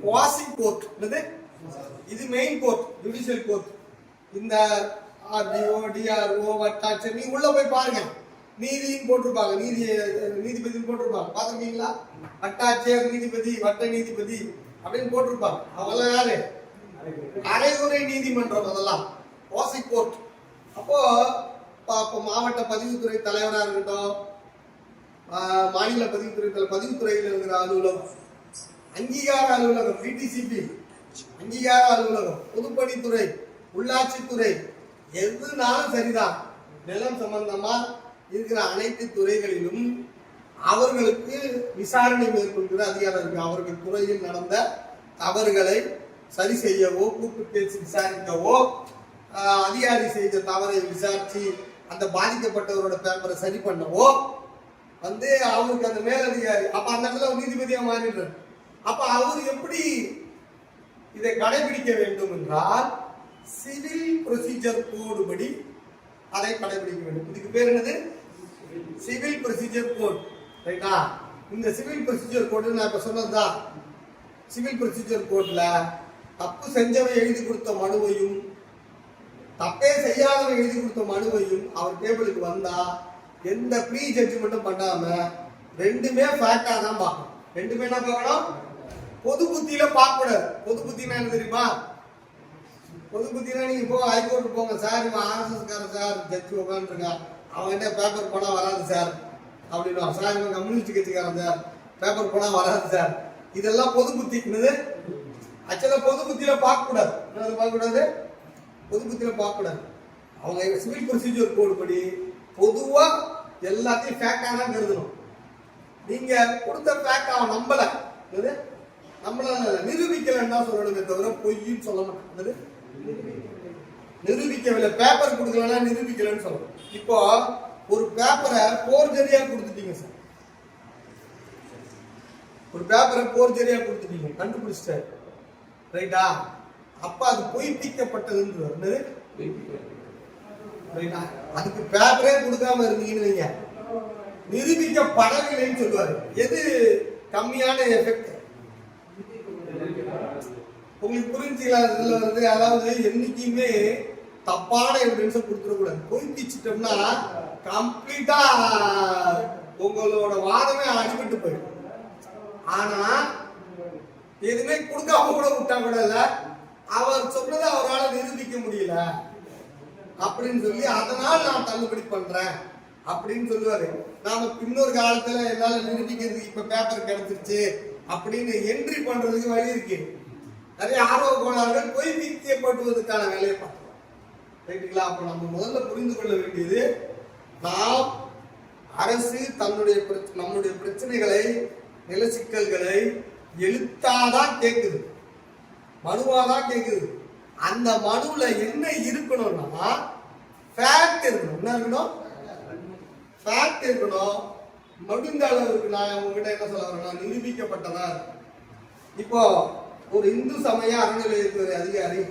Quasi court, இது main court, judicial court. இந்த RTO, DRO, வட்டாட்சியர், நீங்க உள்ள போய் பாருங்க, நீதின்னு போட்டிருப்பாங்க, நீதிபதினு போட்டிருப்பாங்க, பாத்துருக்கீங்களா? வட்டாட்சியர் நீதிபதி, வட்ட நீதிபதி அப்படின்னு போட்டிருப்பாங்க. அவங்களாம் யாரு? அரைகுறை நீதிமன்றம், அதெல்லாம் குவாசி கோர்ட். அப்போ மாவட்ட பதிவுத்துறை தலைவராக இருக்கட்டும், மாநில பதிவுத்துறையில் இருக்கிற அலுவலகம், அங்கீகார அலுவலகம், பிடிசிபி அங்கீகார அலுவலகம், பொதுப்பணித்துறை, உள்ளாட்சித்துறை, எதுனாலும் சரிதான், நிலம் சம்பந்தமா இருக்கிற அனைத்து துறைகளிலும் அவர்களுக்கு விசாரணை மேற்கொள்கிற அதிகாரம் இருக்கு. அவர்கள் துறையில் நடந்த தவறுகளை சரி செய்யவோ, கூட்டு பேசி விசாரிக்கவோ, அதிகாரி செய்த தவறை விசாரிச்சு அந்த பாதிக்கப்பட்டவரோட பேப்பரை சரி பண்ணவோ அவருக்கு அந்த மேலதிகாரி. அப்ப அந்த இடத்துல ஒரு நீதிபதியா மாறிடுறார். அப்ப அவர் எப்படி இதை கடைபிடிக்க வேண்டும் என்றால் சிவில் ப்ரொசீஜர் கோடு படி அதை கடைபிடிக்க வேண்டும். இதுக்கு பேர் என்னது? Civil procedure code. ரைட்டா? இந்த சிவில் ப்ரொசீஜர் கோடு நான் இப்ப சொன்னதுதான். சிவில் ப்ரொசீஜர் கோட்ல தப்பு செஞ்சவன் எழுதி கொடுத்த மனுவையும் தப்பே செய்யாதவன் எழுதி கொடுத்த மனுவையும் அவர் டேபிளுக்கு வந்தா எந்த ப்ரீ ஜட்ஜ்மெண்ட்டும் பண்ணாம ரெண்டுமே ஃபேக்டா தான் பார்க்கணும். ரெண்டுமே என்ன பார்க்கணும்? பொது புத்தியில பார்க்க கூடாது. பொது புத்தினா என்ன தெரியுமா? பொது புத்தினா நீங்க போ ஹைகோர்ட் போங்க சார், இவன் ஆர்எஸ்எஸ் காரன் சார், ஜட்ஜ் உட்காந்துருங்க, அவங்க என்ன பேப்பர் போனா வராது சார் அப்படின்னா, சார் இவன் கம்யூனிஸ்ட் கட்சிக்காரன் சார், பேப்பர் போனா வராது சார். இதெல்லாம் பொது புத்தி. ஆக்சுவலா பொது புத்தியில பார்க்க கூடாது. பார்க்க கூடாது, பொது புத்தியில பார்க்க கூடாது. அவங்க சிவில் ப்ரொசீஜர் கோடு படி பொதுவா எல்லாத்தையும் ஃபேக்டா தான் கருதணும். நீங்க கொடுத்த ஃபேக்ட் அவன் நம்பல, நிரூபிக்கலன்னா சொல்லணுமே தவிர பொய்ன்னு சொல்ல மாட்டேன். நிரூபிக்கவில்லை, பேப்பர் கொடுக்கலன்னா நிரூபிக்கலன்னு சொல்லணும். இப்போ ஒரு பேப்பரை போர்ஜரியா கொடுத்துட்டீங்க சார், ஒரு பேப்பரை போர்ஜரியா கொடுத்துட்டீங்க, கண்டுபிடிச்சிட்டாரு, ரைட்டா? அப்ப அது பொய்ப்பிக்கப்பட்டதுன்னு அதுக்கு பேப்பரே கொடுக்காம இருந்தீங்கன்னு வைங்க, நிரூபிக்கப்படவில்லைன்னு சொல்லுவாரு. எது கம்மியான எஃபெக்ட் உங்களுக்கு புரிஞ்சுக்கலாம்? அதாவது என்னைக்குமே தப்பான எவிடன்ஸை கொடுத்துடக்கூடாது. பொய்ப்பிச்சிட்டோம்னா கம்ப்ளீட்டா உங்களோட வாதமே அடிபட்டு போயிடும். ஆனா எதுவுமே கொடுக்காம கூட விட்டா கூட இல்ல, அவர் சொன்னதை அவரால் நிரூபிக்க முடியல அப்படின்னு சொல்லி அதனால் நான் தள்ளுபடி பண்றேன் அப்படின்னு சொல்லுவாரு. நாம இன்னொரு காலத்துல என்னால நிரூபிக்கிறதுக்கு இப்ப பேப்பர் கிடைச்சிருச்சு அப்படின்னு என்ட்ரி பண்றதுக்கு வழி இருக்கு. நிறைய ஆர்வ கோளாறுகள் பொய்ப்பிக்கப்படுவதற்கான வேலையை பார்க்கலாம். ரைட்டுங்களா? அப்ப நம்ம முதல்ல புரிந்து கொள்ள வேண்டியது, நாம் அரசு நம்முடைய பிரச்சனைகளை, நில சிக்கல்களை எழுத்தாதான் கேட்குது, மனுவாதான் கேட்குது. அந்த மனுவுல என்ன இருக்கணும்னா ஃபேக்ட் இருக்கணும். என்ன இருக்கணும்? ஃபேக்ட் இருக்கணும். முடிந்த அளவுக்கு நான் உங்ககிட்ட என்ன சொல்ல வரேன்னா, நிரூபிக்கப்பட்டதா. இப்போ ஒரு இந்து சமய அறநிலையத்துறை அதிகாரி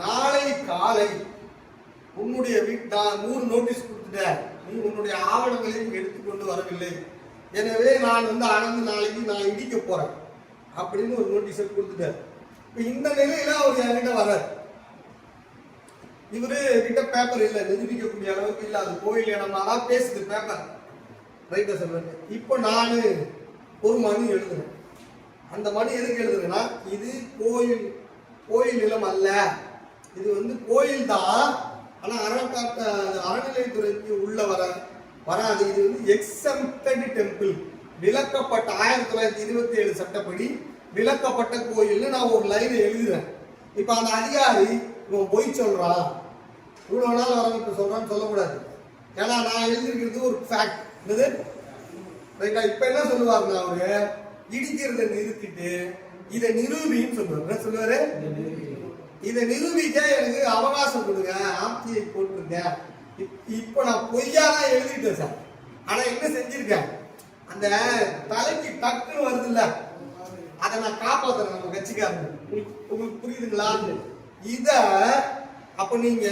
நாளை காலை உன்னுடைய நான் 3 நோட்டீஸ் கொடுத்துட்டேன், நீ உன்னுடைய ஆவணங்களையும் எடுத்துக்கொண்டு வரவில்லை, எனவே நான் அனந்து நாளைக்கு நான் இடிக்க போறேன் அப்படின்னு ஒரு நோட்டீஸை கொடுத்துட்டார். இப்ப இந்த நிலையில அவர் என்கிட்ட வர்றார். இவரு கிட்ட பேப்பர் இல்லை, நிரூபிக்கக்கூடிய அளவுக்கு இல்லை, அது கோயில் இடமாதான் பேசுது பேப்பர், ரைட்டா சொல்றேன். இப்போ நான் ஒரு மனு எழுதுறேன். அந்த மனு எதுக்கு எழுதுறேன்னா, இது கோயில் நிலம் அல்ல, இது கோயில் தான், ஆனா அறநிலையத்துறைக்கு உள்ள வராது, இது எக்ஸம்ப்டட் டெம்பிள், விலக்கப்பட்ட 1927 சட்டப்படி விலக்கப்பட்ட கோயில்னு நான் ஒரு லைன் எழுதுறேன். இப்ப அந்த அதிகாரி இவன் பொய் சொல்றான், இவ்வளவு நாள் வரவேற்பு சொல்றான்னு சொல்லக்கூடாது. ஏன்னா நான் எழுதிருக்கிறது ஒரு ஃபேக்ட். இப்ப என்ன சொல்லுவாருன்னா, அவரு இடிக்கிறத நிறுத்திட்டு இதை நிரூபின்னு சொல்லுவாரு. என்ன சொல்லுவாரு? இதை நிரூபிக்க எனக்கு அவகாசம் கொடுங்க, ஆப்தியை போட்டுருங்க. இப்ப நான் பொய்யாதான் எழுதிட்டேன் சார், ஆனா என்ன செஞ்சிருக்கேன், அந்த தலைக்கு டக்குன்னு வருது இல்ல, அதை நான் காப்பாத்துறேன் நம்ம கட்சிக்காரங்க. உங்களுக்கு புரியுதுங்களா? இத அப்ப நீங்க